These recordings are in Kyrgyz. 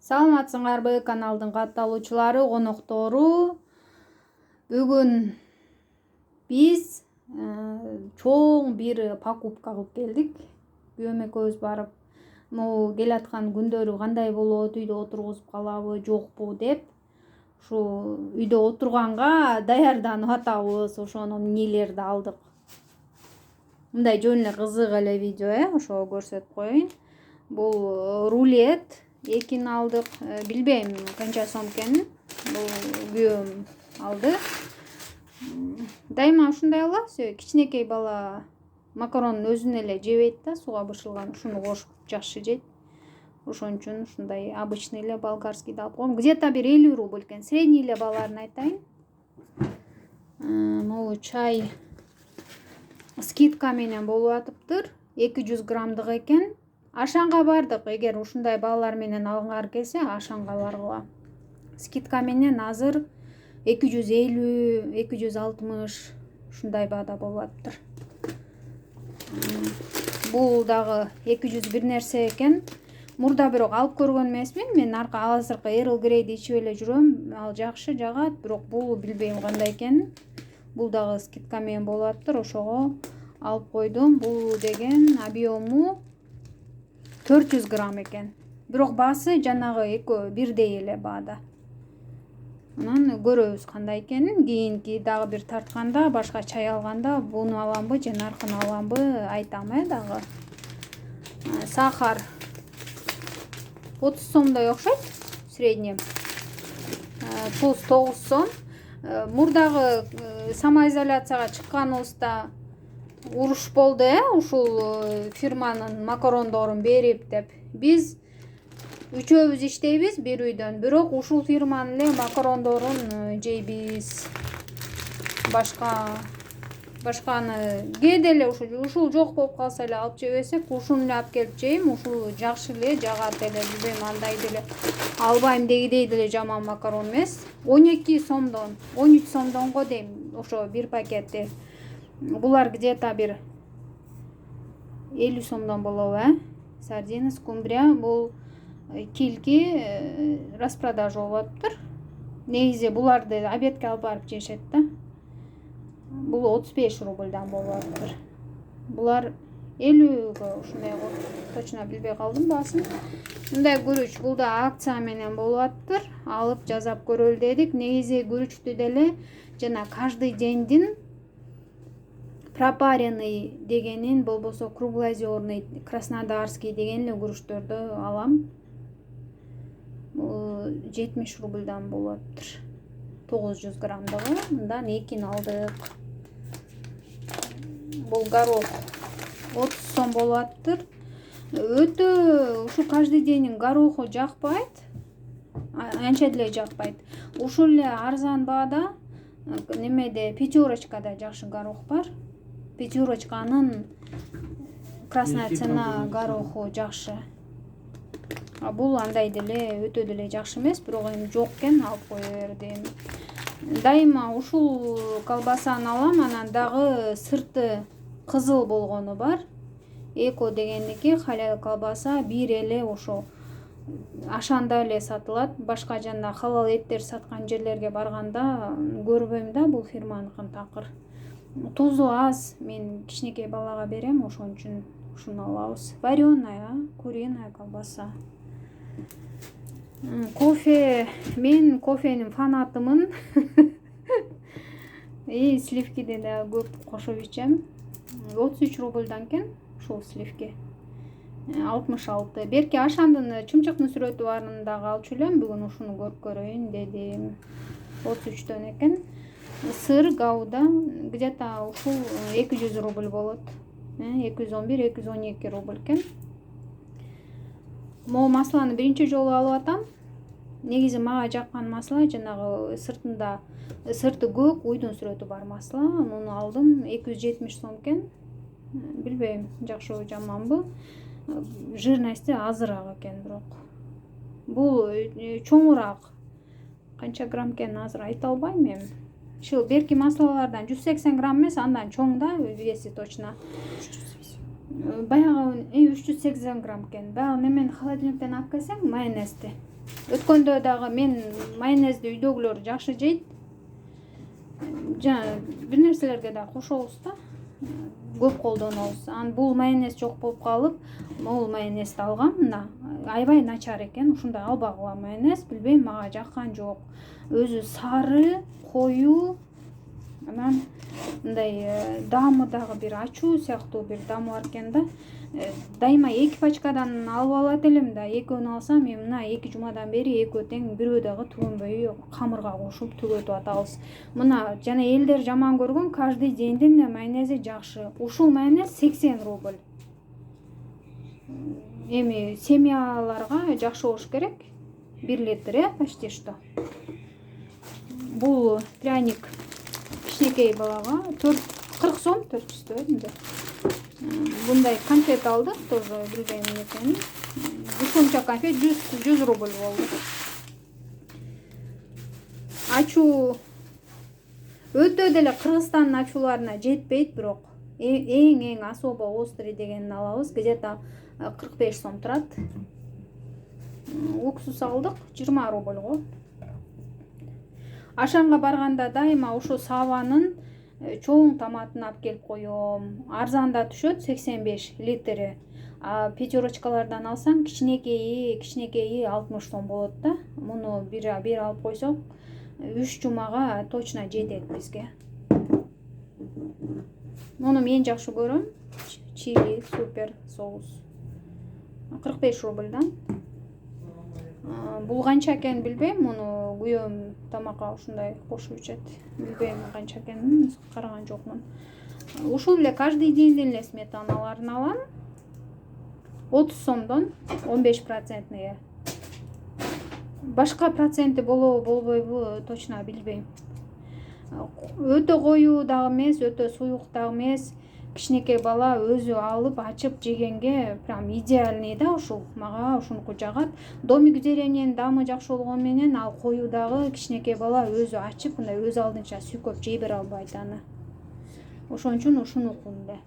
Саламатсыңарбы каналдын катталуучулары, коноктору. Бүгүн биз чоң бир покупка кылып келдик. Күйөөм экөөбүз барып, могу келаткан күндөрү кандай болот, үйдө отургузуп калабы, жокпу деп. Ушу үйдө отурганга даярданып атабыз. Ошонун эмнелерди алдык. Мындай жөн эле кызык эле видео, ошого көрсөтүп коеюн. Бул рулет. Экини алдык. Билбейм канча сом экенин. Бул күйөөм алды. Дайыма ушундай алабыз. Кичинекей бала макаронун өзүн эле жебейт да, сууга бышылган. Ушуну кошуп жакшы жейт. Ошон үчүн ушундай обычный эле болгарскийди алып койгом. Где-то бир 50 рубль экен. Средний эле баларын айтайын. Могу чай скидка менен болуп атыптыр. 200 граммдык экен. Ашанга бардык. Эгер ушундай балалар менен алгыңар келсе, ашанга баргыла. Скидка менен азыр 250, 260 ушундай баада болуп атыптыр. Бул дагы 200 бир нерсе экен. Мурда бирок алып көргөн эмесмин. Мен азыркы Earl Grey'ди ичип эле жүрөм. Ал жакшы жагат, бирок бул билбейм кандай экенин. Бул дагы скидка менен болуп атыптыр. Ошого алып койдум. Бул деген объему 400 грамм экен. Бирок баасы жанагы экөө бирдей эле баада. Анан көрөбүз кандай экенин. Кийинки дагы бир тартканда, башка чай алганда буну аламбы же наркын аламбы айтам дагы. Сахар 30 сомдой окшойт средний. Туз 9 сом. Мурдагы самоизоляцияга чыкканыбызда уруш болду, ушул фирманын макарондорун берип деп. Биз үчөөбүз иштейбиз бир үйдөн, бирок ушул фирманын эле макарондорун жейбиз. Башканы кээде эле ушул жок болуп калса эле алып жебесек, ушуну эле алып келип жейм. Ушул жакшы эле жагат эле, билбейм андай деле албайм дегидей деле жаман макарон эмес. 12 сомдон, 13 сомдон го дейм, ошо бир пакети. Булар где-то бир 50 сомдон болобу, Сардина, скумбрия. Бул килки распродажа болуп атыптыр. Негизи буларды обедке алып барып жешет да. Бул 35 рубльдан болуп атыптыр. Булар 50го ушундай точно билбей калдым баасын. Мындай күрүч, бул да акция менен болуп атыптыр. Алып жазап көрөлү дедик. Негизи күрүчтү деле жана каждый дендин пропаренный дегенин, болбосо круглозерный, краснодарский деген эле күрүчтөрдү алам. 70 рубльдан болуп атыптыр. 900 граммдыгы. Мындан экини алдык. Бул горох 30 сом болуп атыптыр. Өтө ушу каждый день гороху жакпайт. Анча деле жакпайт. Ушул эле арзан баада немеде пятерочкада жакшы горох бар. Пятерочканын красная цена гороху жакшы. А бул андай деле өтө деле жакшы эмес, бирок эми жок экен, алып кое бердим. Дайыма ушул колбасаны алам, анан дагы сырты кызыл болгону бар. Эко дегендики халал колбаса бир эле ошо ашанда эле сатылат. Башка жана халал эттер саткан жерлерге барганда көрбөйм да бул фирманыкын такыр. Тузу аз, мен кичинекей балага берем, ошон үчүн ушуну алабыз. Вареная, куриная колбаса. Кофе, мен кофенин фанатымын. Сливкиди да көп кошуп ичем. 33 рубльдан экен ушул сливки. 66. Берки ашандын чымчыктын сүрөтү барын дагы алчу элем. Бүгүн ушуну көрүп көрөйүн дедим. 33төн экен. Сыр гауда где-то ушул 200 рубль болот. 211, 212 рубль экен. Могу масланы биринчи жолу алып атам. Негизи мага жаккан масла жанагы сырты көк, уйдун сүрөтү бар масла. Муну алдым, 270 сом экен. Билбейм, жакшыбы жаманбы. Жирности азыраак экен бирок. Бул чоңураак. Канча грамм экенин азыр айта албайм эми. Ушул берки маслалардан 180 грамм эмес, андан чоң да веси точно. Баягы 380 грамм экен. Баягы немени холодильниктен алып келсең, майонезди. Өткөндө дагы мен майонезди үйдөгүлөр жакшы жейт. Жана бир нерселерге да кошобуз да. Көп колдонобуз. Бул майонез жок болуп калып, могул майонезди алгам. Мына аябай начар экен. Ушундай албагыла майонез, билбейм, мага жаккан жок. Өзү сары, коюу, анан мындай дамы дагы бир ачуу сыяктуу бир дамы бар экен да. Дайыма 2 пачкадан алып алат элем да, экөөнү алсам, мен мына 2 жумадан бери экөө тең, бирөө дагы түгөнбөй камырга кошуп түгөтүп атабыз. Мына жана элдер жаман көргөн каждый дендин майонези жакшы. Ушул майонез 80 рубль. Эми семьяларга жакшы болуш керек. 1 литр, почти что. Бул пряник кичинекей балага 40 сом, 400 эмне. Bunday konfet aldık, тоже bilbeyim ne ekeni. Ушунча конфет 100 рубль болду. Ачуу өтө деле Кыргызстандын ачууларына жетпейт, бирок эң особо острый дегенин алабыз. Где-то 45 сом турат. Уксус алдык 20 рубль го. Ашамга барганда дайыма ушу сабанын чоң томатын алып келип коём. Арзанда түшөт 85 литри. Пятерочкалардан алсаң кичинекейи 60 сом болот да. Муну бир алып койсок 3 жумага точно жетет бизге. Муну мен жакшы көрөм. Чили супер соус. 45 рубльдан. Бул канча экенин билбейм, муну күйөөм тамакка ушундай кошуп ичет. Билбейм канча экенин, караган жокмун. Ушул эле каждый день эле сметаналарын алам. 30 сомдон 15%. Башка проценти болбойбу точно билбейм. Өтө коюу дагы эмес, өтө суюк дагы эмес. Кичинекей бала өзү алып ачып жегенге прям идеальный да ушул. Мага ушунуку жагат. Домик в деревнянын дамы жакшы болгон менен ал коюу дагы кичинекей бала өзү ачып, мындай өз алдынча сүйкөп жей бере албайт аны. Ошон үчүн ушунуку эле.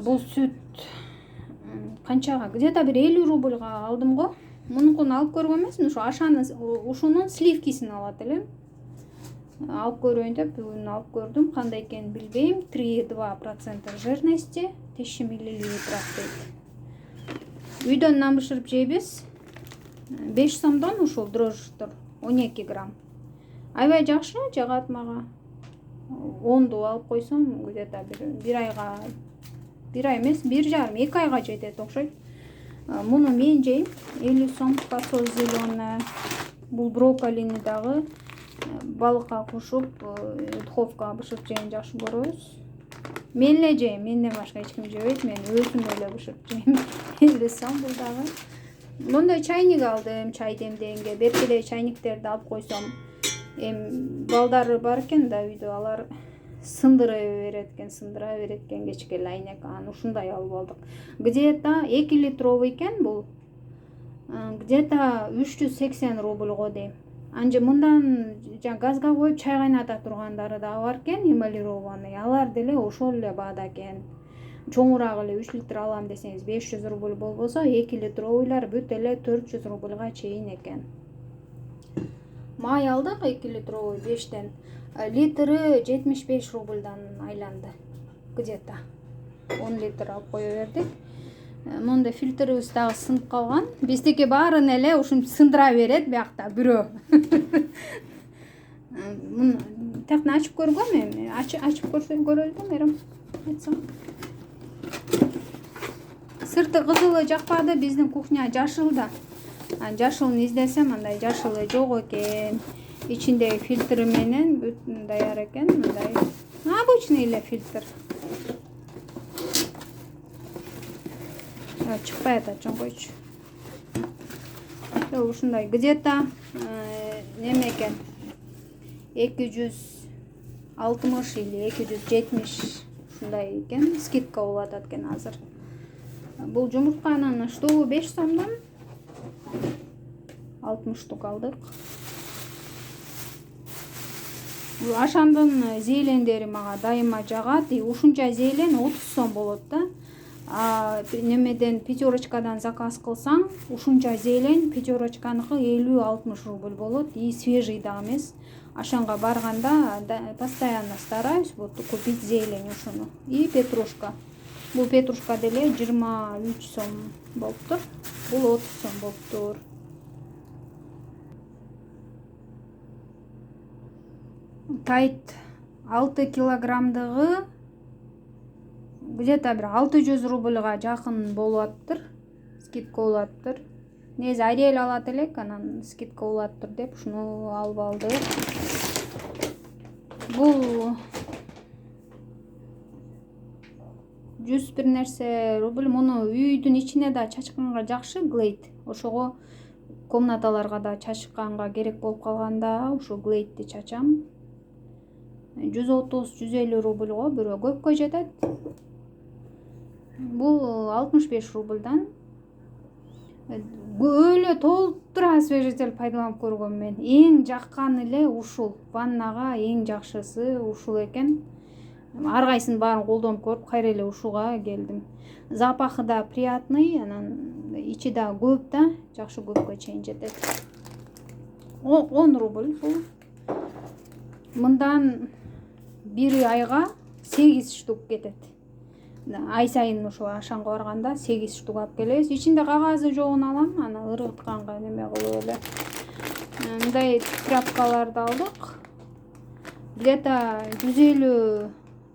Бул сүт канчага? Где-то бир 50 рубльга алдым го. Мунукун алып көргөн эмесмин, ушу ашаны, ушунун сливкисин алат элем. Алып көрөйүн деп бүгүн алып көрдүм. Кандай экенин билбейм. 3,2% жирности, 1000 мл дейт. Үйдөн нан бышырып жейбиз. 5 сомдон ушул дрожжтор 12 грамм. Аябай жакшы жагат мага. 10ду алып койсом, где-то бир айга, бир ай эмес, 1,5-2 айга жетет окшойт. Муну мен жейм. 50 сом фасоль зеленая. Бул брокколини дагы балыкка кошуп, духовкага бышырып жеген жакшы көрөбүз. Мен эле жейм, менден башка эч ким жебейт, мен өзүм эле бышырып жейм. 50 сом бул дагы. Мындай чайник алдым, чай демдегенге. Беркиде чайниктерди алып койсом, балдары бар экен да үйдө, алар сындыра берет экен кечке лайнек. Ушундай алып алдык. Где-то 2 литровый экен бул. Где-то 380 рубльго дейм. Анже мындан газга коюп чай кайната тургандары да бар экен, эмалированный. Алар деле ошол эле баада экен. Чоңураак эле 3 литр алам десеңиз 500 рубль болбосо, 2 литровыйлар бүт эле 400 рубльга чейин экен. Май алдык 2 литровый 5тен. Литры 75 рубльдан айланды. Где-то 10 литр алып кое бердик. Монда фильтрыбыз дагы сынып калган. Биздики баарын эле ушинтип сындыра берет биякта бирөө. Муну тактын ачып көргөм эми. Ачып көрөлүм эрем. Айтсам. Сырты кызылы жакпады, биздин кухня жашыл да. Жашылын издесем, андай жашылы жок экен. Ичиндеги фильтри менен бүт даяр экен, мындай. Обычный эле фильтр. Чыкпай атат, чоңкойчу. Ушундай где-то неме экен? 260 или 270 ушундай экен. Скидка болуп атат экен азыр. Бул жумуртканын штугу 5 сомдон 60 штук алдык. Ашандын зээлендери мага дайыма жагат. Ушунча зеелен 30 сом болот да. Немеден пятерочкадан заказ кылсаң, ушунча зеелен пятерочканыкы 50-60 рубль болот. И свежий да эмес. Ашанга барганда постоянно стараюсь вот купить зелень ушуну. И петрушка. Бул петрушка деле 23 сом болуптур. Бул 30 сом болуптур. Тайт 6 килограммдыгы где-то бир 600 рубльга жакын болуптур. Скидка болуптур. Нези Ариэль алат элек, анан скидка болуптур деп ушуну алып алдык. Бул 100 бир нерсе рубль. Муну үйдүн ичине да чачканга жакшы Glade. Ошого комнаталарга да чачканга керек болуп калганда ушу Glade'ди чачам. 130-150 рубльга бирөө көпкө жетет. Бул 65 рубльдан. Өлө толтура освежитель пайдаланып көргөм мен. Эң жаккан эле ушул. Ваннага эң жакшысы ушул экен. Ар кайсын баарын колдонуп көрүп, кайра эле ушуга келдим. Запахы да приятный, анан ичи да көп да, жакшы көпкө чейин жетет. 10 рубль бул. Мындан бир айга 8 штук кетет. Ай сайын ошо ашанга барганда 8 штук алып келебиз. Ичинде кагазы жогун алам, аны ыргытканга неме кылып эле. Мындай тряпкаларды алдык. Где-то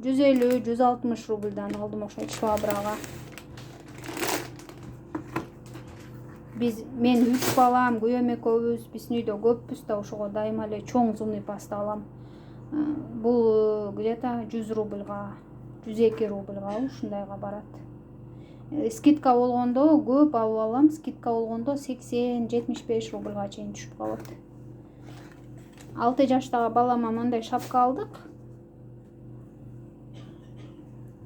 150-160 рубльдан алдым ошо Швабрага. Мен 3 балам, күйөөм экөөбүз, биздин үйдө көппүз да, ошого дайыма эле чоң зумный паста алам. Бул где-то 100 рубльга, 102 рубльга ушундайга барат. Скидка болгондо көп алып алам, скидка болгондо 80-75 рубльга чейин түшүп калат. 6 жаштагы балама мындай шапка алдык.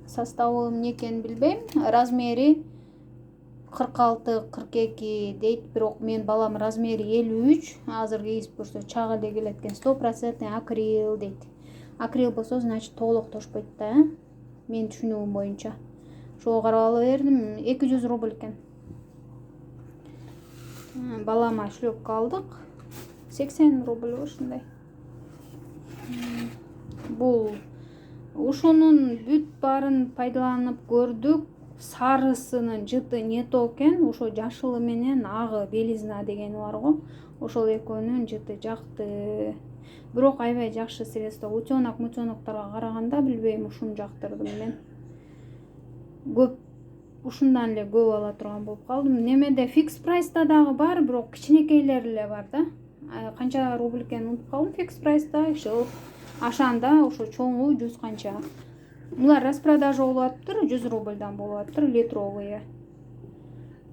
Составы эмне экенин билбейм. Размери 46-42 дейт, бирок мен балам размери 53. Азыр кийип көрсө чак эле келет экен. 100% акрил дейт. Акрил болсо, значит, толуктошпойт да. Мен түшүнүгүм боюнча. Ошого карап ала бердим. 200 рубль экен. Балама шлёпка алдык. 80 рубль ушундай. Бул ушунун бүт баарын пайдаланып көрдүк. Сарысынын жыты не то экен, ошо жашылы менен агы белизна дегени бар го. Ошол экөөнүн жыты жакты. Бирок аябай жакшы средство. Утенок-мутенокторго караганда билбейм, ушуну жактырдым мен. Көп ушундан эле көп ала турган болуп калдым. Немеде фикс прайста дагы бар, бирок кичинекейлери эле бар да. Канча рубль экенин унутуп калдым фикс прайста. Ошо ашанда ошо чоңу 100 канча. Булар распродажа болуптур, 100 рубльдан болуптур, литровые.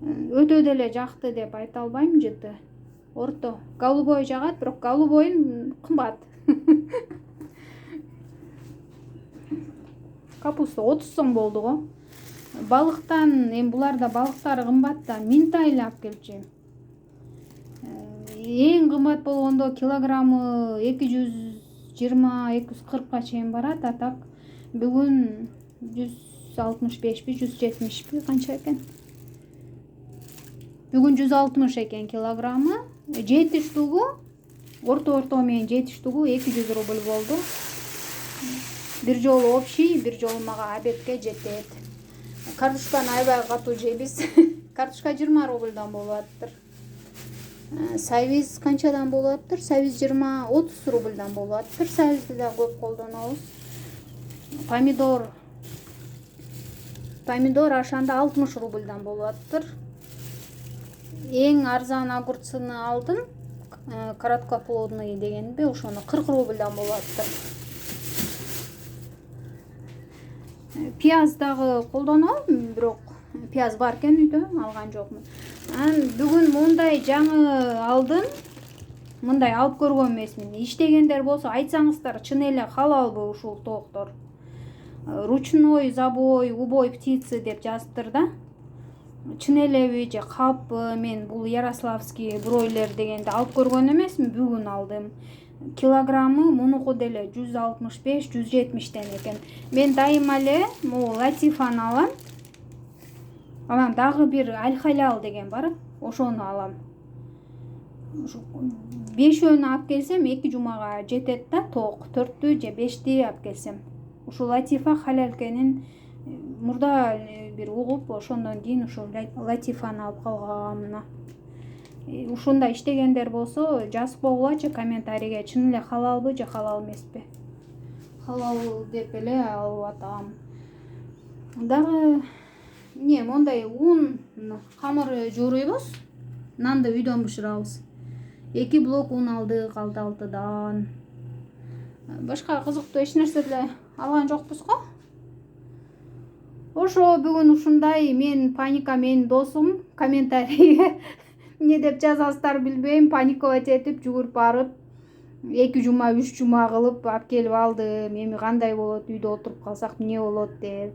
Өтө деле жакты деп айта албайм, жыты. Орто. Голубой жагат, бирок голубойун кымбат. Капуста 30 сом болду го. Балыктан, буларда балыктары кымбат да, минтай алып келчү. Эң кымбат болгондо килограммы 220-240 чейин барат, а так бүгүн 165 170 канча экен? Бүгүн 160 экен килограммы. 7 штугу, орто менен 7 штугу 200 рубль болду. Бир жолу общий, бир жолу мага обедке жетет. Картошканы аябай катуу жейбиз. Картошка 20 рубльдан болуптур. Сайвиз канчадан болуптур? Сайвиз 20-30 рубльдан болуптур. Сайвизди да көп колдонобуз. Помидор ашанда 60 рубльдан болуптур. Эң арзан огурцыны алдым. Короткоплодный дегенби, ошону 40 рубльдан болуптур. Пияз дагы колдоном, бирок пияз бар экен үйдө, алган жокмун. Бүгүн мындай жаңы алдым. Мындай алып көргөн эмесмин. Иштегендер болсо айтсаңыздар, чын эле халалбы ушул тооктор? Ручной забой, убой птицы деп жазыптыр да. Чын элеби же калппы? Мен бул Ярославский бройлер дегенди алып көргөн эмесмин, бүгүн алдым. килограммы мунуку деле 165-170 экен. Мен дайыма эле могу латифаны алам. Анан дагы бир аль-халал деген бар, ошону алам. 5-өн алып келсем 2 жумага жетет да, ток 4-тү же 5-ти алып келсем. Ушул латифа халал экенин мурда бир угуп, ошондон кийин ушул латифаны алып калгам. Ушунда иштегендер болсо жазып койгулачы комментарийге, чын эле халалбы же халал эмеспи. Халал деп эле алып атам. Дагы мондай ун камыр жууруйбуз. Нанды үйдөн бышырабыз. 2 блок ун алдык Алты-Алтыдан. Башка кызыктуу эч нерсе деле алган жокпуз го. Ошо бүгүн ушундай. Мен Паника менин досум. Комментарийге не деп жазасыздар билбейм. Паниковать этип жүгүрүп барып 2 жума 3 жума кылып алып келип алдым. Эми кандай болот, үйдө отуруп калсак эмне болот деп.